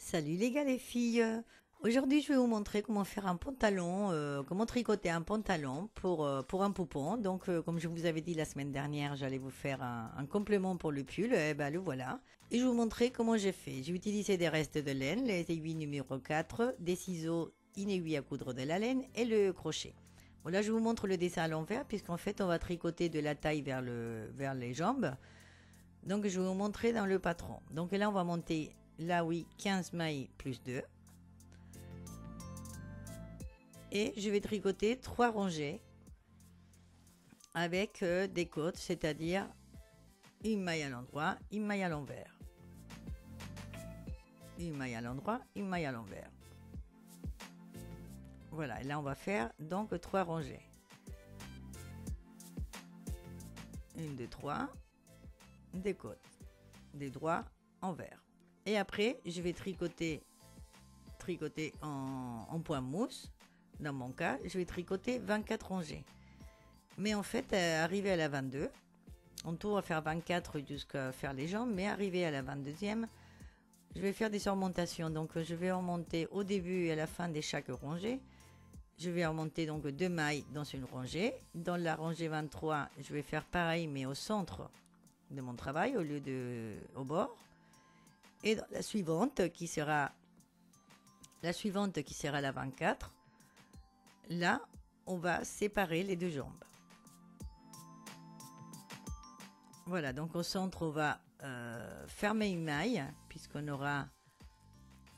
Salut les gars les filles. Aujourd'hui je vais vous montrer comment faire un pantalon, comment tricoter un pantalon pour un poupon. Donc comme je vous avais dit la semaine dernière, j'allais vous faire un complément pour le pull, et ben le voilà. Et je vais vous montrer comment j'ai fait. J'ai utilisé des restes de laine, les aiguilles numéro 4, des ciseaux, une aiguille à coudre de la laine et le crochet. Voilà, je vous montre le dessin à l'envers puisqu'en fait on va tricoter de la taille vers les jambes. Donc je vais vous montrer dans le patron. Donc là on va monter, là oui, 15 mailles plus 2. Et je vais tricoter 3 rangées avec des côtes, c'est-à-dire une maille à l'endroit, une maille à l'envers. Une maille à l'endroit, une maille à l'envers. Voilà, et là on va faire donc 3 rangées. 1, 2, 3, des côtes, des droits envers. Et après, je vais tricoter en point mousse. Dans mon cas, je vais tricoter 24 rangées. Mais en fait, arrivé à la 22, en tout, on va faire 24 jusqu'à faire les jambes, mais arrivé à la 22e, je vais faire des surmontations. Donc, je vais remonter au début et à la fin de chaque rangée. Je vais remonter donc 2 mailles dans une rangée. Dans la rangée 23, je vais faire pareil, mais au centre de mon travail, au lieu de au bord. Et dans la suivante, qui sera la 24, là, on va séparer les deux jambes. Voilà, donc au centre, on va fermer une maille, puisqu'on aura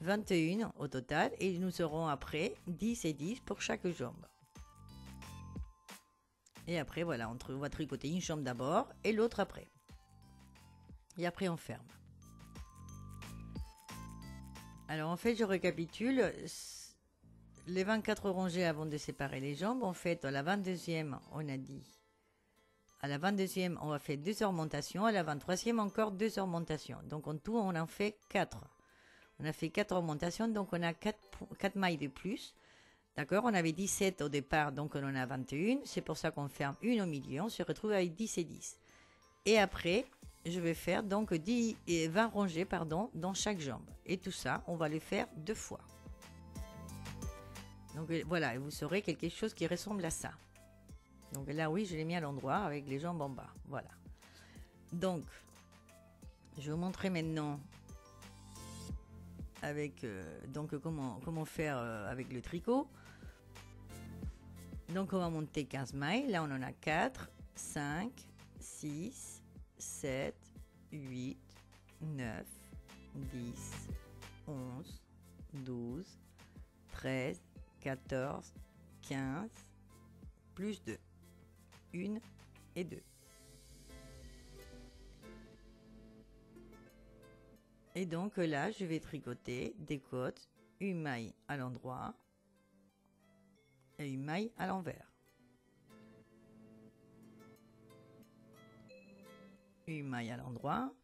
21 au total, et nous aurons après 10 et 10 pour chaque jambe. Et après, voilà, on va tricoter une jambe d'abord et l'autre après. Et après, on ferme. Alors, en fait, je récapitule. Les 24 rangées avant de séparer les jambes, en fait, à la 22e, on a dit. À la 22e, on va faire 2 augmentations. À la 23e, encore 2 augmentations. Donc, en tout, on en fait 4. On a fait 4 augmentations, donc on a 4 mailles de plus. D'accord, on avait 17 au départ, donc on en a 21. C'est pour ça qu'on ferme une au milieu. On se retrouve avec 10 et 10. Et après, je vais faire donc 10 et 20 rangées dans chaque jambe. Et tout ça, on va le faire 2 fois. Donc voilà, vous saurez quelque chose qui ressemble à ça. Donc là, oui, je l'ai mis à l'endroit avec les jambes en bas. Voilà. Donc, je vais vous montrer maintenant avec donc comment faire avec le tricot. Donc, on va monter 15 mailles. Là, on en a 4, 5, 6, 7, 8, 9, 10, 11, 12, 13, 14, 15, plus 2. 1 et 2. Et donc là, je vais tricoter des côtes, une maille à l'endroit et une maille à l'envers. Une maille à l'endroit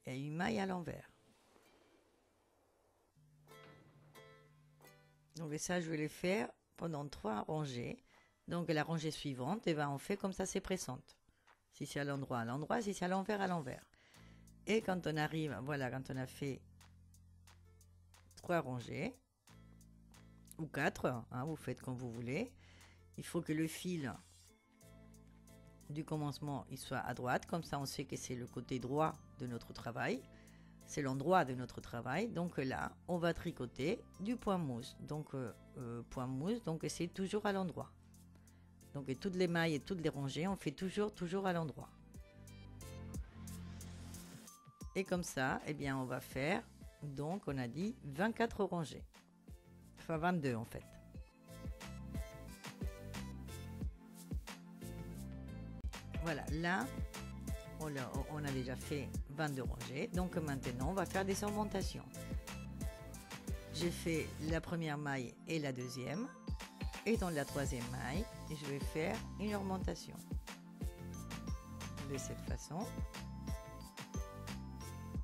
et une maille à l'envers. Donc ça, je vais le faire pendant 3 rangées. Donc la rangée suivante, et ben on fait comme ça, c'est pressante. Si c'est à l'endroit, si c'est à l'envers, à l'envers. Et quand on arrive, voilà, quand on a fait 3 rangées, ou 4, hein, vous faites comme vous voulez, il faut que le fil du commencement il soit à droite, comme ça on sait que c'est le côté droit de notre travail, c'est l'endroit de notre travail. Donc là, on va tricoter du point mousse. Donc point mousse, donc c'est toujours à l'endroit. Donc toutes les mailles et toutes les rangées, on fait toujours à l'endroit. Et comme ça, eh bien, on va faire, donc on a dit 24 rangées. Enfin 22 en fait. Voilà, là, on a déjà fait 22 rangées. Donc maintenant, on va faire des surmontations. J'ai fait la première maille et la deuxième. Et dans la troisième maille, je vais faire une augmentation. De cette façon.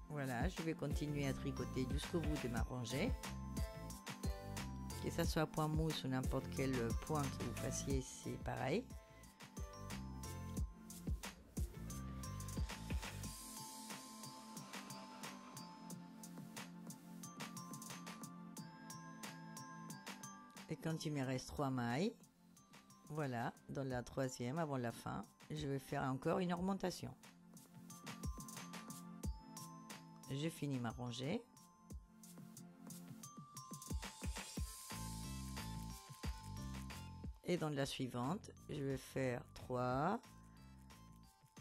Voilà, je vais continuer à tricoter jusqu'au bout de ma rangée. Que ça soit point mousse ou n'importe quel point que vous fassiez, c'est pareil. Et quand il me reste 3 mailles, voilà, dans la troisième avant la fin, je vais faire encore une augmentation. Je finis ma rangée. Et dans la suivante, je vais faire 3,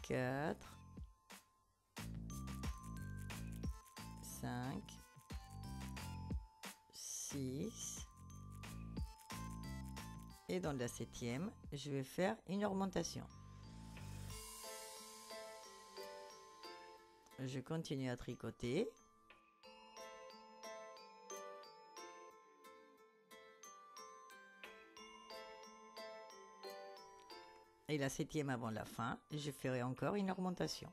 4, 5, 6. Et dans la septième, je vais faire une augmentation. Je continue à tricoter. Et la septième avant la fin, je ferai encore une augmentation.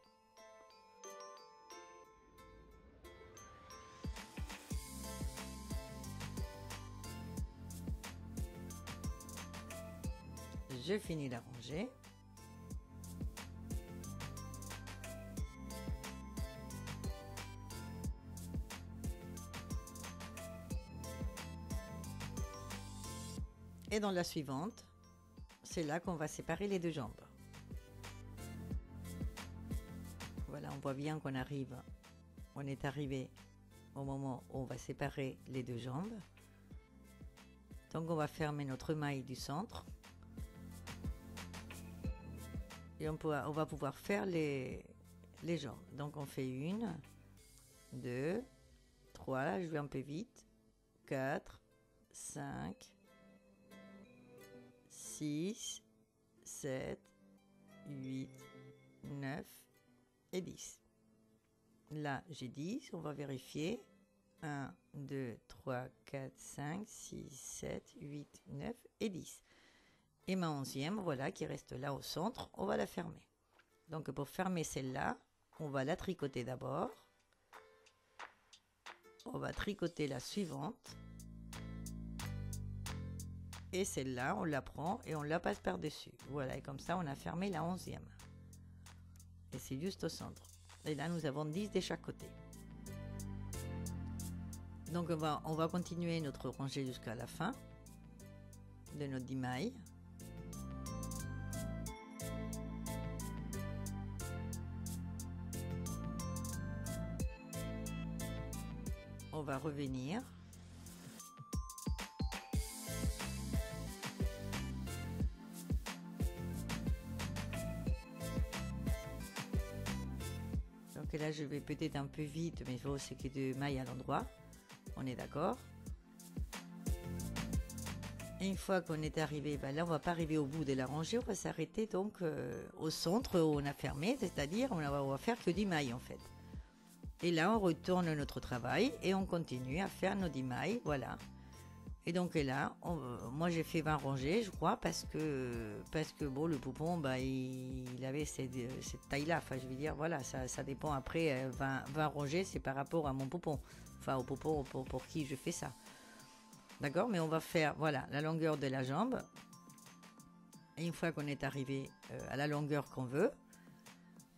Je finis la rangée. Et dans la suivante, c'est là qu'on va séparer les deux jambes. Voilà, on voit bien qu'on arrive, on est arrivé au moment où on va séparer les deux jambes. Donc on va fermer notre maille du centre. Et on va pouvoir faire les jambes. Donc on fait 1, 2, 3, là je vais un peu vite, 4, 5, 6, 7, 8, 9 et 10. Là j'ai 10, on va vérifier. 1, 2, 3, 4, 5, 6, 7, 8, 9 et 10. Et ma 11e, voilà, qui reste là au centre, on va la fermer. Donc pour fermer celle-là, on va la tricoter d'abord. On va tricoter la suivante. Et celle-là, on la prend et on la passe par-dessus. Voilà, et comme ça, on a fermé la 11e. Et c'est juste au centre. Et là, nous avons 10 de chaque côté. Donc on va continuer notre rangée jusqu'à la fin de notre 10 mailles. On va revenir. Donc là, je vais peut-être un peu vite, mais il faut aussi qu'il y ait 2 mailles à l'endroit. On est d'accord? Et une fois qu'on est arrivé, ben là, on va pas arriver au bout de la rangée, on va s'arrêter donc au centre où on a fermé, c'est-à-dire on va faire que 10 mailles en fait. Et là, on retourne notre travail et on continue à faire nos 10 mailles, voilà. Et donc là, moi j'ai fait 20 rangées, je crois, parce que bon, le poupon, bah, il avait cette taille-là. Enfin, je veux dire, voilà, ça dépend après. 20 rangées, c'est par rapport à mon poupon. Enfin, au poupon pour qui je fais ça. D'accord? Mais on va faire, voilà, la longueur de la jambe. Et une fois qu'on est arrivé à la longueur qu'on veut,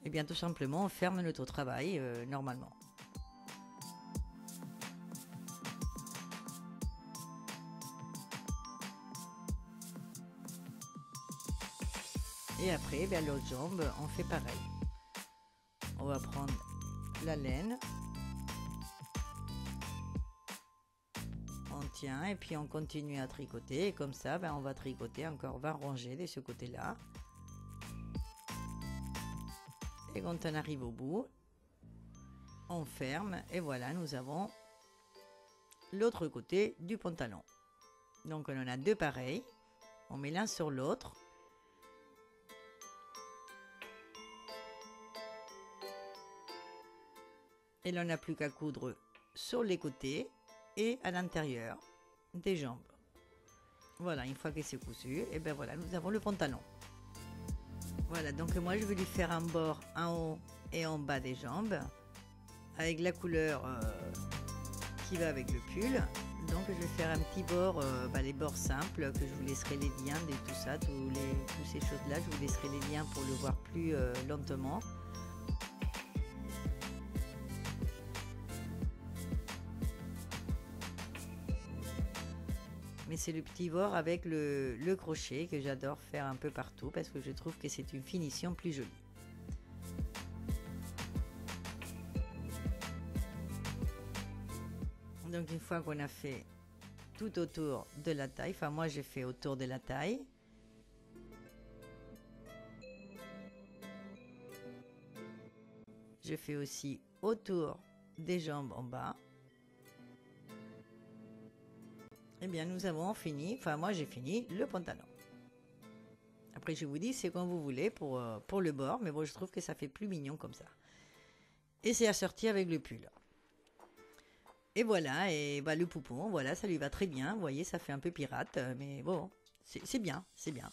et bien tout simplement, on ferme notre travail normalement. Et après, vers l'autre jambe, on fait pareil. On va prendre la laine. On tient et puis on continue à tricoter. Et comme ça, on va tricoter encore 20 rangées de ce côté-là. Et quand on arrive au bout, on ferme. Et voilà, nous avons l'autre côté du pantalon. Donc on en a 2 pareils. On met l'un sur l'autre. Et là, on n'a plus qu'à coudre sur les côtés et à l'intérieur des jambes. Voilà, une fois que c'est cousu, et ben voilà, nous avons le pantalon. Voilà, donc moi je vais lui faire un bord en haut et en bas des jambes avec la couleur qui va avec le pull. Donc je vais faire un petit bord, les bords simples, que je vous laisserai les liens de tout ça, toutes ces choses-là, je vous laisserai les liens pour le voir plus lentement. Mais c'est le petit bord avec le crochet que j'adore faire un peu partout parce que je trouve que c'est une finition plus jolie. Donc une fois qu'on a fait tout autour de la taille, enfin moi j'ai fait autour de la taille, je fais aussi autour des jambes en bas. Eh bien nous avons fini, enfin moi j'ai fini le pantalon. Après je vous dis c'est comme vous voulez pour le bord, mais bon je trouve que ça fait plus mignon comme ça. Et c'est assorti avec le pull. Et voilà, et bah le poupon, voilà, ça lui va très bien. Vous voyez, ça fait un peu pirate, mais bon, c'est bien, c'est bien.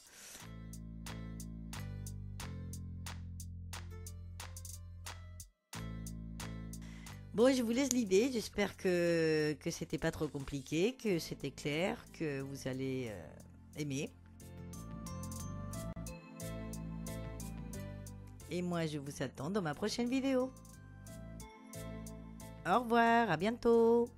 Bon, je vous laisse l'idée. J'espère que c'était pas trop compliqué, que c'était clair, que vous allez aimer. Et moi, je vous attends dans ma prochaine vidéo. Au revoir, à bientôt.